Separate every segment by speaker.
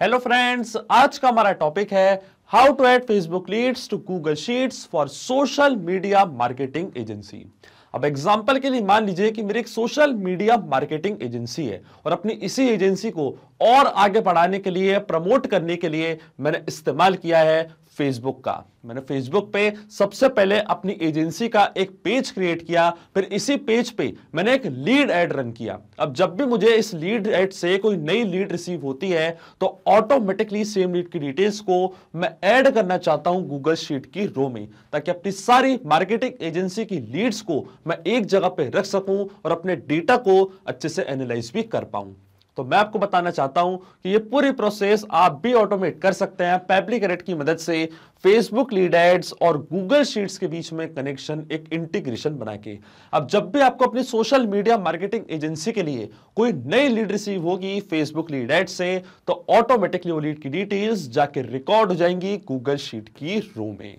Speaker 1: Hello friends, आज का हमारा टॉपिक है how to add Facebook leads to Google Sheets for social media marketing agency. अब example के लिए मान लीजिए कि मेरी एक सोशल मीडिया मार्केटिंग एजेंसी है और अपनी इसी एजेंसी को और आगे बढ़ाने के लिए, प्रमोट करने के लिए मैंने इस्तेमाल किया है फेसबुक का। मैंने फेसबुक पे सबसे पहले अपनी एजेंसी का एक पेज क्रिएट किया, फिर इसी पेज पे मैंने एक लीड ऐड रन किया। अब जब भी मुझे इस लीड ऐड से कोई नई लीड रिसीव होती है तो ऑटोमेटिकली सेम लीड की डिटेल्स को मैं ऐड करना चाहता हूं गूगल शीट की रो में, ताकि अपनी सारी मार्केटिंग एजेंसी की लीड्स को मैं एक जगह पे रख सकूं और अपने डेटा को अच्छे से एनालाइज भी कर पाऊं। तो मैं आपको बताना चाहता हूं कि ये पूरी प्रोसेस आप भी ऑटोमेट कर सकते हैं पेब्लिक की मदद से, फेसबुक लीड एड्स और गूगल शीट्स के बीच में कनेक्शन, एक इंटीग्रेशन बना के। अब जब भी आपको अपनी सोशल मीडिया मार्केटिंग एजेंसी के लिए कोई नई लीड रिसीव होगी फेसबुक लीड एड से, तो ऑटोमेटिकली वो लीड की डिटेल्स जाके रिकॉर्ड हो जाएंगी गूगल शीट की रो में।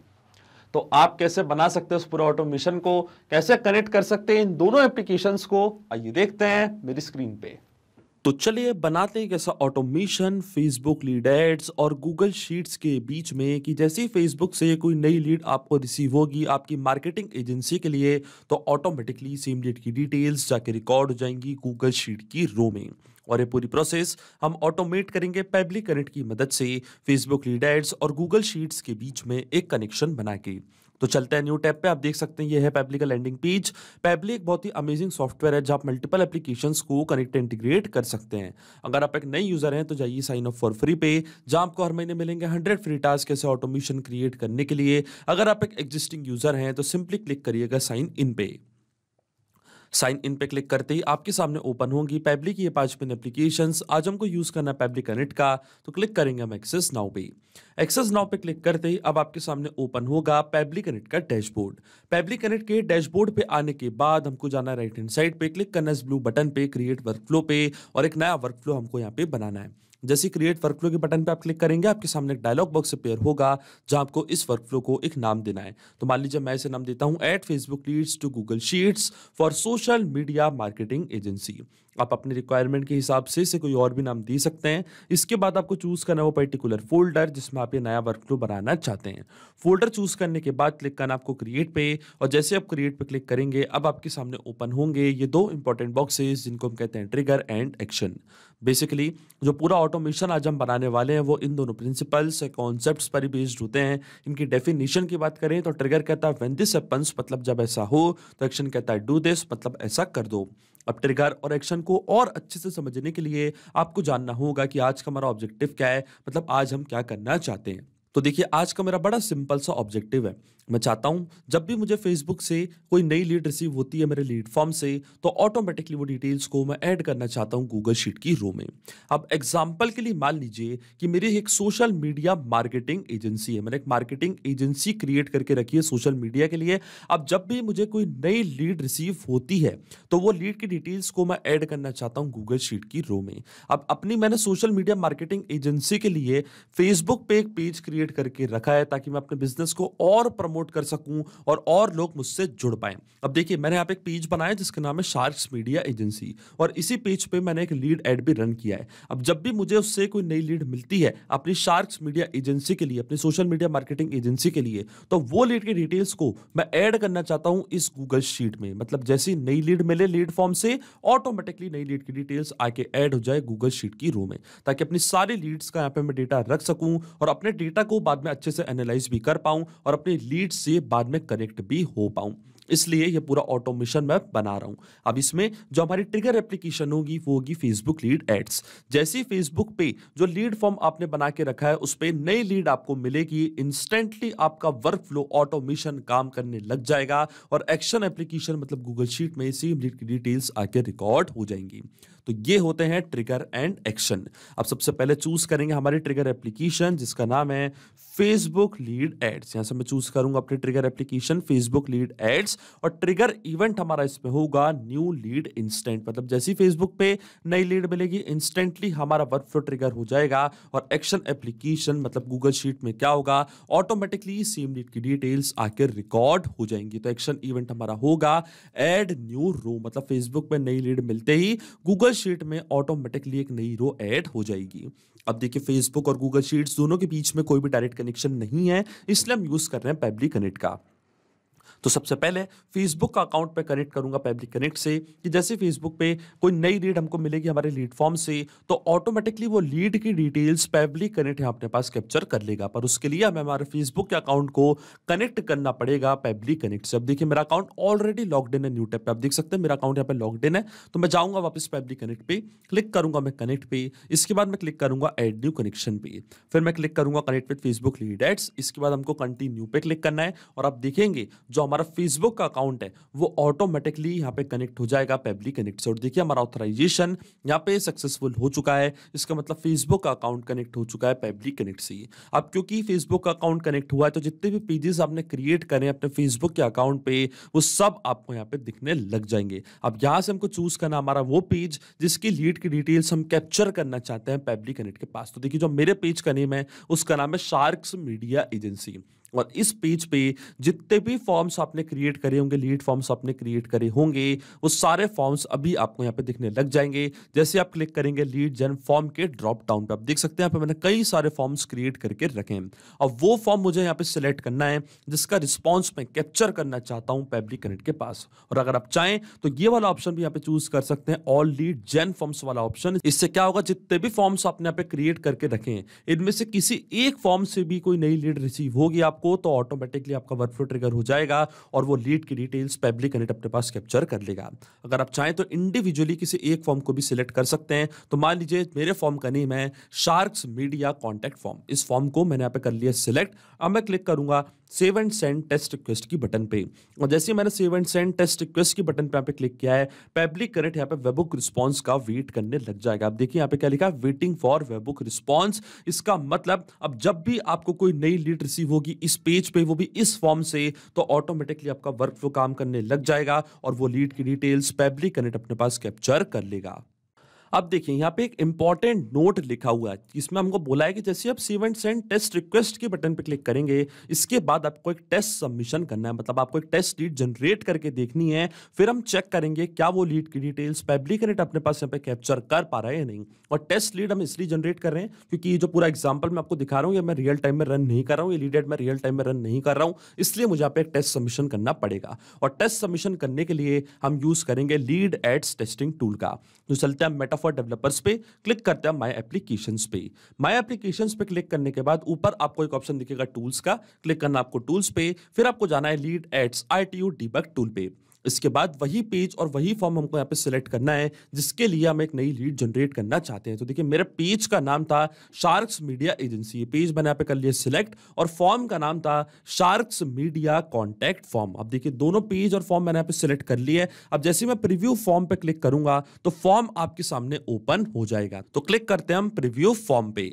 Speaker 1: तो आप कैसे बना सकते हैं उस पूरे ऑटोमेशन को, कैसे कनेक्ट कर सकते हैं इन दोनों एप्लीकेशंस को, आइए देखते हैं मेरी स्क्रीन पे। तो चलिए बनाते हैं कैसा ऑटोमेशन फेसबुक लीड एड्स और गूगल शीट्स के बीच में, कि जैसे ही फेसबुक से कोई नई लीड आपको रिसीव होगी आपकी मार्केटिंग एजेंसी के लिए, तो ऑटोमेटिकली सेम लीड की डिटेल्स जाके रिकॉर्ड हो जाएंगी गूगल शीट की रो में। और ये पूरी प्रोसेस हम ऑटोमेट करेंगे पेबली कनेक्ट की मदद से, फेसबुक लीड एड्स और गूगल शीट्स के बीच में एक कनेक्शन बना के। तो चलते हैं न्यू टैब पे। आप देख सकते हैं ये है पेबली का लैंडिंग पेज। पेबली एक बहुत ही अमेजिंग सॉफ्टवेयर है जहां आप मल्टीपल एप्लीकेशंस को कनेक्ट इंटीग्रेट कर सकते हैं। अगर आप एक नई यूजर हैं तो जाइए साइन अप फॉर फ्री पे, जहां आपको हर महीने मिलेंगे 100 फ्री टास्क कैसे ऑटोमेशन क्रिएट करने के लिए। अगर आप एक एग्जिस्टिंग यूजर हैं तो सिंपली क्लिक करिएगा साइन इन पे। साइन इन पे क्लिक करते ही आपके सामने ओपन होंगी पेबली की ये 5 पिन एप्लीकेशंस। आज हमको यूज करना है पेबली कनेक्ट का, तो क्लिक करेंगे हम एक्सेस नाउ पे। एक्सेस नाउ पे क्लिक करते ही अब आपके सामने ओपन होगा पेबली कनेक्ट का डैशबोर्ड। पेबली कनेक्ट के डैशबोर्ड पे आने के बाद हमको जाना है राइट हैंड साइड पे, क्लिक करना है इस ब्लू बटन पे क्रिएट वर्कफ्लो पे, और एक नया वर्कफ्लो हमको यहाँ पे बनाना है। जैसे क्रिएट वर्कफ्लो के बटन पे आप क्लिक करेंगे आपके सामने एक डायलॉग बॉक्स अपेयर होगा जहां आपको इस वर्कफ्लो को एक नाम देना है। तो मान लीजिए मैं इसे नाम देता हूं add Facebook leads to Google Sheets for social media marketing agency. आप अपने रिक्वायरमेंट के हिसाब से इसे कोई और भी नाम दे सकते हैं। इसके बाद आपको चूज करना है वो पर्टिकुलर फोल्डर जिसमें आप ये नया वर्कफ्लो बनाना चाहते हैं। फोल्डर चूज करने के बाद क्लिक करना आपको क्रिएट पे, और जैसे आप क्रिएट पे क्लिक करेंगे अब आपके सामने ओपन होंगे ये दो इंपॉर्टेंट बॉक्सेस जिनको हम कहते हैं ट्रिगर एंड एक्शन। बेसिकली जो पूरा ऑटोमेशन आज हम बनाने वाले हैं वो इन दोनों प्रिंसिपल्स कॉन्सेप्ट्स पर ही बेस्ड होते हैं। इनकी डेफिनेशन की बात करें तो ट्रिगर कहता है व्हेन दिस हैपेंस, मतलब जब ऐसा हो, तो एक्शन कहता है डू दिस, मतलब ऐसा कर दो। अब ट्रिगर और एक्शन को और अच्छे से समझने के लिए आपको जानना होगा कि आज का हमारा ऑब्जेक्टिव क्या है, मतलब आज हम क्या करना चाहते हैं। तो देखिए आज का मेरा बड़ा सिंपल सा ऑब्जेक्टिव है। मैं चाहता हूं जब भी मुझे फेसबुक से कोई नई लीड रिसीव होती है मेरे लीड फॉर्म से, तो ऑटोमेटिकली वो डिटेल्स को मैं ऐड करना चाहता हूं गूगल शीट की रो में। अब एग्जांपल के लिए मान लीजिए कि मेरी एक सोशल मीडिया मार्केटिंग एजेंसी है, मैंने एक मार्केटिंग एजेंसी क्रिएट करके रखी है सोशल मीडिया के लिए। अब जब भी मुझे कोई नई लीड रिसीव होती है तो वो लीड की डिटेल्स को मैं ऐड करना चाहता हूं गूगल शीट की रो में। अब अपनी मैंने सोशल मीडिया मार्केटिंग एजेंसी के लिए फेसबुक पे एक पेज क्रिएट करके रखा है ताकि मैं अपने बिजनेस को और प्रमोट कर सकूं और लोग मुझसे जुड़ पाएं। अब देखिए मैंने यहाँ पे एक पेज बनाया जिसका नाम है शार्क्स मीडिया एजेंसी, और इसी पेज पे मैंने एक लीड ऐड भी रन किया है। अब जब भी मुझे उससे कोई नई लीड मिलती है अपनी शार्क्स मीडिया एजेंसी के लिए, अपनी सोशल मीडिया मार्केटिंग एजेंसी के लिए, तो वो लीड की डिटेल्स को मैं ऐड करना चाहता हूं इस गूगल शीट में। मतलब जैसी नई लीड मिले लीड फॉर्म से, ऑटोमेटिकली नई लीड की डिटेल्स आके ऐड हो जाए गूगल शीट की रो में, ताकि अपनी सारी लीड्स का यहाँ पे मैं डेटा रख सकूं और अपने डेटा को बाद में अच्छे से एनालाइज भी कर पाऊं और अपनी लीड से बाद में कनेक्ट भी हो पाऊं। इसलिए ये पूरा ऑटोमेशन मैं बना रहा हूं। अब इसमें जो हमारी ट्रिगर एप्लीकेशन होगी वो होगी फेसबुक लीड एड्स। जैसे ही फेसबुक पे जो लीड फॉर्म आपने बना के रखा है उस पे नई लीड आपको मिलेगी, इंस्टेंटली आपका वर्क फ्लो ऑटोमेशन काम करने लग जाएगा और एक्शन एप्लीकेशन मतलब गूगल शीट में सेम लीड की डिटेल्स आके रिकॉर्ड हो जाएंगी। तो ये होते हैं ट्रिगर एंड एक्शन। अब सबसे पहले चूज करेंगे हमारी ट्रिगर एप्लीकेशन जिसका नाम है फेसबुक लीड एड्स। यहां से मैं चूज करूंगा अपनी trigger application Facebook lead ads, और ट्रिगर इवेंट हमारा इसमें होगा न्यू लीड इंस्टेंट। मतलब जैसी फेसबुक पे नई लीड मिलेगी इंस्टेंटली हमारा वर्कफ्लो ट्रिगर हो जाएगा, और एक्शन एप्लीकेशन मतलब गूगल शीट में क्या होगा, ऑटोमेटिकली सेम लीड की डिटेल्स आकर रिकॉर्ड हो जाएंगी। तो एक्शन इवेंट हमारा होगा ऐड न्यू रो, मतलब फेसबुक पे नई लीड मिलते ही गूगल गूगल शीट में ऑटोमेटिकली एक नई रो ऐड हो जाएगी। अब देखिए फेसबुक और गूगल शीट्स दोनों के बीच में कोई भी डायरेक्ट कनेक्शन नहीं है, इसलिए हम यूज कर रहे हैं पेबली कनेक्ट का। तो सबसे पहले फेसबुक का अकाउंट पे कनेक्ट करूंगा पेबली कनेक्ट से कि जैसे फेसबुक पे कोई नई लीड हमको मिलेगी हमारे लीड फॉर्म से, तो ऑटोमेटिकली वो लीड की डिटेल्स पेबली कनेक्ट यहाँ अपने पास कैप्चर कर लेगा। पर उसके लिए हमें हमारे फेसबुक के अकाउंट को कनेक्ट करना पड़ेगा पेबली कनेक्ट से। अब देखिए मेरा अकाउंट ऑलरेडी लॉग्ड इन है न्यू टैब पे, आप देख सकते हैं मेरा अकाउंट यहाँ पे लॉग्ड इन है। तो मैं जाऊंगा वापस पेबली कनेक्ट पे, क्लिक करूंगा मैं कनेक्ट पे, इसके बाद मैं क्लिक करूंगा एड न्यू कनेक्शन पे, फिर मैं क्लिक करूंगा connect with Facebook lead ads, इसके बाद हमको कंटिन्यू पे क्लिक करना है और आप देखेंगे जो हमारा फेसबुक का अकाउंट है वो ऑटोमेटिकली यहां पे कनेक्ट हो जाएगा पेबली कनेक्ट से। और देखिए हमारा ऑथराइजेशन यहां पे सक्सेसफुल हो चुका है, इसका मतलब फेसबुक का अकाउंट कनेक्ट हो चुका है पेबली कनेक्ट से। अब क्योंकि फेसबुक का अकाउंट कनेक्ट हुआ है तो जितने भी पेजेस आपने क्रिएट करें अपने फेसबुक के अकाउंट पे वो सब आपको यहां पे दिखने लग जाएंगे। अब यहां से हमको चूज करना हमारा वो पेज जिसकी लीड की डिटेल्स हम कैप्चर करना चाहते हैं पेबली कनेक्ट के पास। तो देखिए जो मेरे पेज का नेम है उसका नाम है शार्क्स मीडिया एजेंसी, और इस पेज पे जितने भी फॉर्म्स आपने क्रिएट करे होंगे, लीड फॉर्म्स आपने क्रिएट करे होंगे, वो सारे फॉर्म्स अभी आपको यहाँ पे दिखने लग जाएंगे। जैसे आप क्लिक करेंगे लीड जन फॉर्म के ड्रॉप डाउन पे, आप देख सकते हैं यहाँ पे मैंने कई सारे फॉर्म्स क्रिएट करके रखे हैं। अब वो फॉर्म मुझे यहाँ पे सिलेक्ट करना है जिसका रिस्पॉन्स मैं कैप्चर करना चाहता हूँ पेबली कनेक्ट के पास। और अगर आप चाहें तो ये वाला ऑप्शन भी यहाँ पे चूज कर सकते हैं, ऑल लीड जेन फॉर्म्स वाला ऑप्शन। इससे क्या होगा, जितने भी फॉर्म्स आपने यहाँ पे क्रिएट करके रखे हैं इनमें से किसी एक फॉर्म से भी कोई नई लीड रिसीव होगी आपको तो ऑटोमेटिकली आपका वर्कफ्लो ट्रिगर हो जाएगा और वो लीड की डिटेल्स पेबली कनेक्ट अपने पास कैप्चर कर लेगा। अगर आप चाहें तो इंडिविजुअली किसी एक फॉर्म को भी सिलेक्ट कर सकते हैं। तो मान लीजिए मेरे फॉर्म का नेम है शार्क्स मीडिया कॉन्टैक्ट फॉर्म, इस फॉर्म को मैंने यहाँ पे कर लिया सिलेक्ट। अब मैं क्लिक करूंगा save and send test request की बटन पे, और जैसे मैंने save and send test request की बटन पे यहाँ पे क्लिक किया है पेबली कनेक्ट यहाँ पे वेबबुक रिस्पॉन्स का वेट करने लग जाएगा। आप देखिए यहाँ पे क्या लिखा है, वेटिंग फॉर वेबबुक रिस्पॉन्स। इसका मतलब अब जब भी आपको कोई नई लीड रिसीव होगी इस पेज पे, वो भी इस फॉर्म से, तो ऑटोमेटिकली आपका वर्कफ्लो काम करने लग जाएगा और वो लीड की डिटेल्स पेबली कनेक्ट अपने पास कैप्चर कर लेगा। अब देखिए यहाँ पे एक इंपॉर्टेंट नोट लिखा हुआ है, इसमें हमको बोला है कि जैसे आप save and send test request के बटन पे क्लिक करेंगे इसके बाद आपको एक टेस्ट सबमिशन करना है, मतलब आपको एक टेस्ट लीड जनरेट करके देखनी है। फिर हम चेक करेंगे क्या वो लीड की डिटेल्स पेबली कनेक्ट अपने पास यहाँ पे कैप्चर कर पा रहा है या नहीं। और टेस्ट लीड हम इसलिए जनरेट कर रहे हैं क्योंकि ये जो पूरा एग्जाम्पल मैं आपको दिखा रहा हूँ ये मैं रियल टाइम में रन नहीं कर रहा हूँ, ये लीड एड मैं रियल टाइम में रन नहीं कर रहा हूँ, इसलिए मुझे यहाँ पे एक टेस्ट सबमिशन करना पड़ेगा। और टेस्ट सबमिशन करने के लिए हम यूज करेंगे लीड एड्स टेस्टिंग टूल का। तो चलते हैं मेटाफॉर डेवलपर्स पे, क्लिक करते हैं माय एप्लीकेशंस पे। माय एप्लीकेशंस पे क्लिक करने के बाद ऊपर आपको एक ऑप्शन दिखेगा टूल्स का, क्लिक करना आपको टूल्स पे, फिर आपको जाना है lead ads ITU debug tool पे। इसके बाद वही पेज और वही फॉर्म हमको यहाँ पे सिलेक्ट करना है जिसके लिए हम एक नई लीड जनरेट करना चाहते हैं। तो देखिए मेरे पेज का नाम था शार्क्स मीडिया एजेंसी, ये पेज मैंने यहाँ पे कर लिया सिलेक्ट, और फॉर्म का नाम था शार्क्स मीडिया कॉन्टैक्ट फॉर्म। अब देखिए दोनों पेज और फॉर्म मैंने यहाँ पे सिलेक्ट कर लिए। अब जैसे मैं प्रीव्यू फॉर्म पे क्लिक करूंगा तो फॉर्म आपके सामने ओपन हो जाएगा। तो क्लिक करते हैं हम प्रीव्यू फॉर्म पे,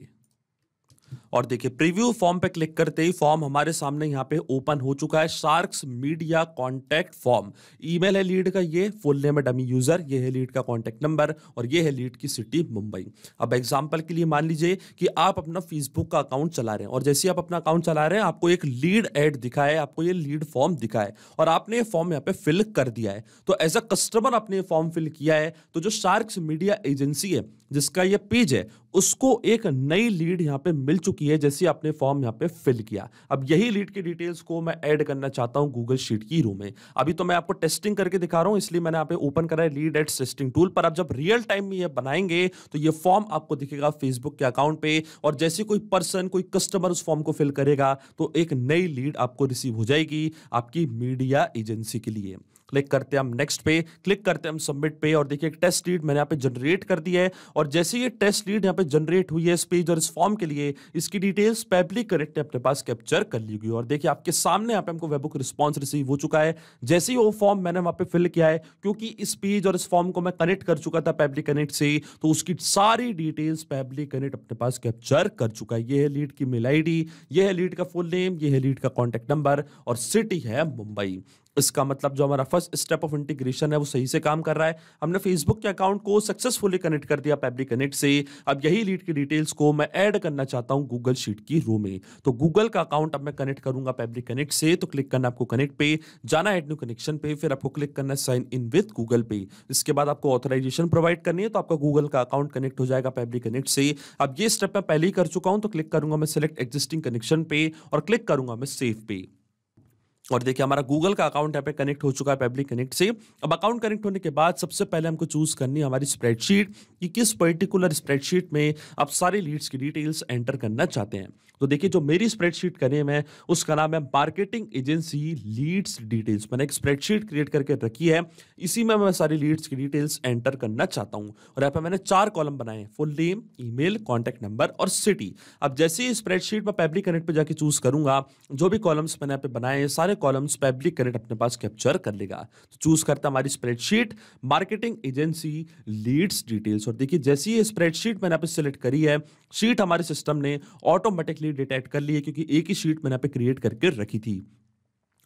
Speaker 1: और देखिए प्रीव्यू फॉर्म पे क्लिक करते ही फॉर्म हमारे सामने यहाँ पे ओपन हो चुका है, sharks media contact form. Email है लीड का, ये फुल नेम है डमी यूजर, ये है लीड का कॉन्टैक्ट नंबर, और ये है लीड की सिटी मुंबई। अब एग्जांपल के लिए मान लीजिए कि आप अपना फेसबुक का अकाउंट चला रहे हैं, और जैसे आप अपना अकाउंट चला रहे हैं आपको एक लीड ऐड दिखा है, आपको ये लीड फॉर्म दिखा है और आपने ये फॉर्म यहाँ पे फिल कर दिया है। तो एज अ कस्टमर आपने ये फॉर्म फिल किया है, तो जो शार्क्स मीडिया एजेंसी है जिसका ये पेज है उसको एक नई लीड यहाँ पे मिल चुकी है जैसे आपने फॉर्म यहाँ पे फिल किया। अब यही लीड की डिटेल्स को मैं ऐड करना चाहता हूँ गूगल शीट की रो में। अभी तो मैं आपको टेस्टिंग करके दिखा रहा हूँ इसलिए मैंने यहाँ पे ओपन करा है लीड एड्स टेस्टिंग टूल पर। अब जब रियल टाइम में ये बनाएंगे तो ये फॉर्म आपको दिखेगा फेसबुक के अकाउंट पे, और जैसे कोई पर्सन कोई कस्टमर उस फॉर्म को फिल करेगा तो एक नई लीड आपको रिसीव हो जाएगी आपकी मीडिया एजेंसी के लिए। क्लिक करते हैं हम नेक्स्ट पे, क्लिक करते हैं हम सबमिट पे, और देखिए एक टेस्ट लीड मैंने यहाँ पे जनरेट कर दी है। और जैसे ये टेस्ट लीड यहाँ पे जनरेट हुई है इस पेज और इस फॉर्म के लिए, इसकी डिटेल्स पेबली कनेक्ट ने अपने पास कैप्चर कर ली गई। और देखिए आपके सामने यहाँ पे हमको वेबबुक रिस्पॉन्स रिसीव हो चुका है जैसे ही वो फॉर्म मैंने वहां पे फिल किया है। क्योंकि इस पेज और इस फॉर्म को मैं कनेक्ट कर चुका था पेबली कनेक्ट से, तो उसकी सारी डिटेल्स पेबली कनेक्ट अपने पास कैप्चर कर चुका है। ये है लीड की मेल ID, ये है लीड का फुल नेम, ये है लीड का कॉन्टैक्ट नंबर, और सिटी है मुंबई। इसका मतलब जो हमारा फर्स्ट स्टेप ऑफ इंटीग्रेशन है वो सही से काम कर रहा है। हमने फेसबुक के अकाउंट को सक्सेसफुली कनेक्ट कर दिया पेबली कनेक्ट से। अब यही लीड की डिटेल्स को मैं ऐड करना चाहता हूं गूगल शीट की रो में। तो गूगल का अकाउंट अब मैं कनेक्ट करूंगा पेबली कनेक्ट से। तो क्लिक करना आपको कनेक्ट पे, जाना ऐड न्यू कनेक्शन पे, फिर आपको क्लिक करना है साइन इन विद गूगल पे। इसके बाद आपको ऑथराइजेशन प्रोवाइड करनी है, तो आपका गूगल का अकाउंट कनेक्ट हो जाएगा पेबली कनेक्ट से। अब ये स्टेप मैं पहले ही कर चुका हूं, तो क्लिक करूंगा मैं सिलेक्ट एग्जिस्टिंग कनेक्शन पे और क्लिक करूंगा मैं सेव पे। और देखिए हमारा गूगल का अकाउंट यहाँ पे कनेक्ट हो चुका है पेबली कनेक्ट से। अब अकाउंट कनेक्ट होने के बाद सबसे पहले हमको चूज करनी है हमारी स्प्रेडशीट कि किस पर्टिकुलर स्प्रेडशीट में आप सारी लीड्स की डिटेल्स एंटर करना चाहते हैं। तो देखिए जो मेरी स्प्रेडशीट का नेम है उसका नाम है मार्केटिंग एजेंसी लीड्स डिटेल्स। मैंने एक स्प्रेडशीट क्रिएट करके रखी है, इसी में मैं सारी लीड्स की डिटेल्स एंटर करना चाहता हूं। और यहाँ पे मैंने 4 कॉलम बनाए हैं, full name, email, contact number और सिटी। अब जैसे ही स्प्रेडशीट में पेबली कनेक्ट पे जाके चूज करूंगा, जो भी कॉलम्स मैंने यहाँ पे बनाए हैं सारे कॉलम्स पेबली कनेक्ट अपने पास कैप्चर कर लेगा। तो चूज करता हमारी spreadsheet marketing agency leads details. और देखिए जैसी ये स्प्रेडशीट मैंने यहाँ पे सिलेक्ट करी है, शीट हमारे सिस्टम ने ऑटोमेटिकली डिटेक्ट कर ली है, क्योंकि एक ही शीट मैंने यहाँ पे क्रिएट करके रखी थी।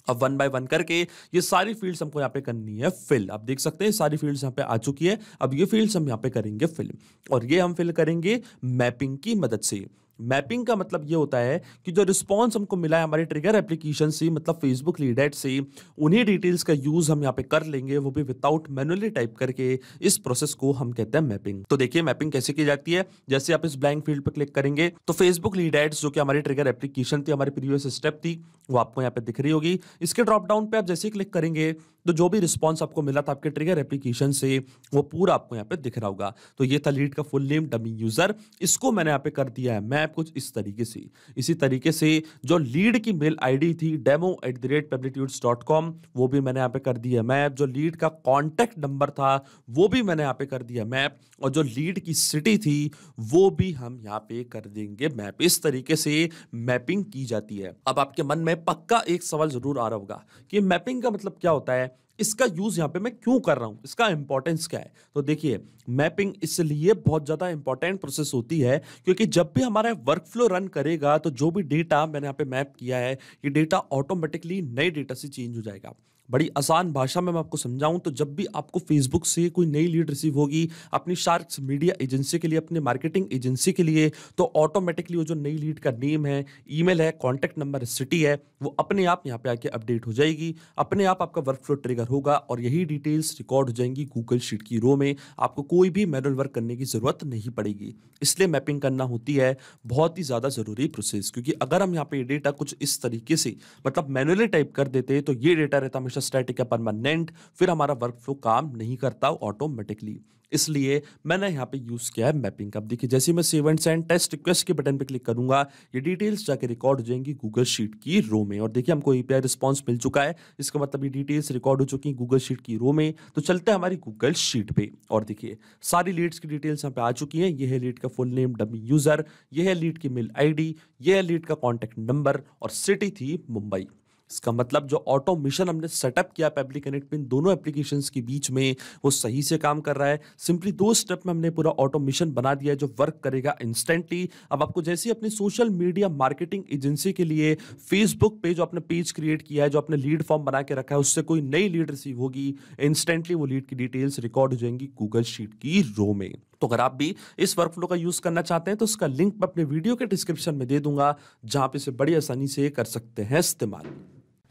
Speaker 1: अब 1 बाय 1 करके ये सारी फील्ड्स हमको यहाँ पे करनी है फिल। आप देख सकते हैं सारी फील्ड्स यहाँ पे आ चुकी है। अब ये फील्ड्स हम यहाँ पे करेंगे फिल, और ये हम फिल करेंगे मैपिंग की मदद से। मैपिंग का मतलब ये होता है कि जो रिस्पॉन्स हमको मिला है हमारे ट्रिगर एप्लीकेशन से, मतलब फेसबुक लीड एड से, उन्हीं डिटेल्स का यूज हम यहाँ पे कर लेंगे, वो भी विदाउट मैनुअली टाइप करके। इस प्रोसेस को हम कहते हैं मैपिंग। तो देखिए मैपिंग कैसे की जाती है। जैसे आप इस ब्लैंक फील्ड पर क्लिक करेंगे तो फेसबुक लीड एड्स जो कि हमारी ट्रिगर एप्लीकेशन थी, हमारी प्रीवियस स्टेप थी, वो आपको यहाँ पे दिख रही होगी। इसके ड्रॉप डाउन पे आप जैसे ही क्लिक करेंगे तो जो भी रिस्पॉन्स आपको मिला था आपके ट्रिगर एप्लीकेशन से, वो पूरा आपको यहाँ पे दिख रहा होगा। तो ये था लीड का फुल नेम, डमी यूजर। इसको मैंने यहाँ पे कर दिया है मैप कुछ इस तरीके से। इसी तरीके से जो लीड की मेल आईडी थी demo@peblitudes.com, वो भी मैंने यहाँ पे कर दिया मैप। जो लीड का कॉन्टैक्ट नंबर था वो भी मैंने यहाँ पे कर दिया मैप, और जो लीड की सिटी थी वो भी हम यहाँ पे कर देंगे मैप। इस तरीके से मैपिंग की जाती है। अब आपके मन में पक्का एक सवाल जरूर आ रहा होगा कि मैपिंग का मतलब क्या होता है, इसका यूज यहां पे मैं क्यों कर रहा हूं, इसका इंपॉर्टेंस क्या है। तो देखिए मैपिंग इसलिए बहुत ज्यादा इंपॉर्टेंट प्रोसेस होती है क्योंकि जब भी हमारा वर्कफ्लो रन करेगा तो जो भी डेटा मैंने यहां पे मैप किया है, ये डेटा ऑटोमेटिकली नए डेटा से चेंज हो जाएगा। बड़ी आसान भाषा में मैं आपको समझाऊं तो जब भी आपको फेसबुक से कोई नई लीड रिसीव होगी अपनी शार्क्स मीडिया एजेंसी के लिए, अपने मार्केटिंग एजेंसी के लिए, तो ऑटोमेटिकली वो जो नई लीड का नेम है, ईमेल है, कॉन्टैक्ट नंबर, सिटी है, वो अपने आप यहाँ पे आके अपडेट हो जाएगी। अपने आप आपका वर्कफ्लो ट्रिगर होगा और यही डिटेल्स रिकॉर्ड हो जाएंगी गूगल शीट की रो में। आपको कोई भी मैनुअल वर्क करने की जरूरत नहीं पड़ेगी। इसलिए मैपिंग करना होती है बहुत ही ज्यादा जरूरी प्रोसेस, क्योंकि अगर हम यहाँ पे डेटा कुछ इस तरीके से मतलब मैनुअली टाइप कर देते तो ये डेटा रहता हमेशा स्टैटिक या परमानेंट, फिर हमारा वर्कफ्लो काम नहीं करता ऑटोमेटिकली। इसलिए मैंने यहाँ पे यूज किया है मैपिंग। अब देखिए जैसे मैं save and send test request के बटन पे क्लिक करूंगा, ये डिटेल्स जाके रिकॉर्ड हो जाएंगी गूगल शीट की रो में। और देखिए हमको एपीआई रिस्पांस मिल चुका है, इसका मतलब ये डिटेल्स रिकॉर्ड हो चुकी है गूगल शीट की रो में। तो चलते हैं हमारी गूगल शीट पे, और देखिए सारी लीड्स की डिटेल्स यहाँ पे आ चुकी हैं। ये है लीड का फुल नेम, डमी यूजर, ये है लीड की मेल आईडी, ये है लीड का कॉन्टैक्ट नंबर, और सिटी थी मुंबई। इसका मतलब जो ऑटोमेशन हमने सेटअप किया पेबली कनेक्ट में इन दोनों एप्लीकेशंस के बीच में, वो सही से काम कर रहा है। सिंपली 2 स्टेप में हमने पूरा ऑटोमेशन बना दिया है जो वर्क करेगा इंस्टेंटली। अब आपको जैसे अपनी सोशल मीडिया मार्केटिंग एजेंसी के लिए फेसबुक पे जो अपने पेज क्रिएट किया है, जो अपने लीड फॉर्म बना के रखा है, उससे कोई नई लीड रिसीव होगी, इंस्टेंटली वो लीड की डिटेल्स रिकॉर्ड हो जाएंगी गूगल शीट की रो में। तो अगर आप भी इस वर्कफ्लो का यूज करना चाहते हैं तो उसका लिंक मैं अपने वीडियो के डिस्क्रिप्शन में दे दूंगा, जहां पे इसे बड़ी आसानी से कर सकते हैं इस्तेमाल।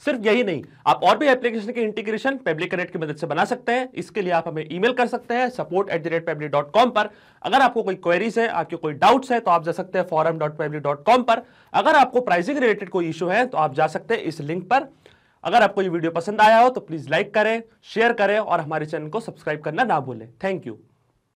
Speaker 1: सिर्फ यही नहीं, आप और भी एप्लीकेशन के इंटीग्रेशन पेबली कनेक्ट की मदद से बना सकते हैं। इसके लिए आप हमें ईमेल कर सकते हैं support@pebly.com पर। अगर आपको कोई क्वेरीज है, आपके कोई डाउट्स है, तो आप जा सकते हैं forum.pebly.com पर। अगर आपको प्राइसिंग रिलेटेड कोई इशू है तो आप जा सकते हैं इस लिंक पर। अगर आपको ये वीडियो पसंद आया हो तो प्लीज लाइक करें, शेयर करें और हमारे चैनल को सब्सक्राइब करना ना भूलें। Thank you.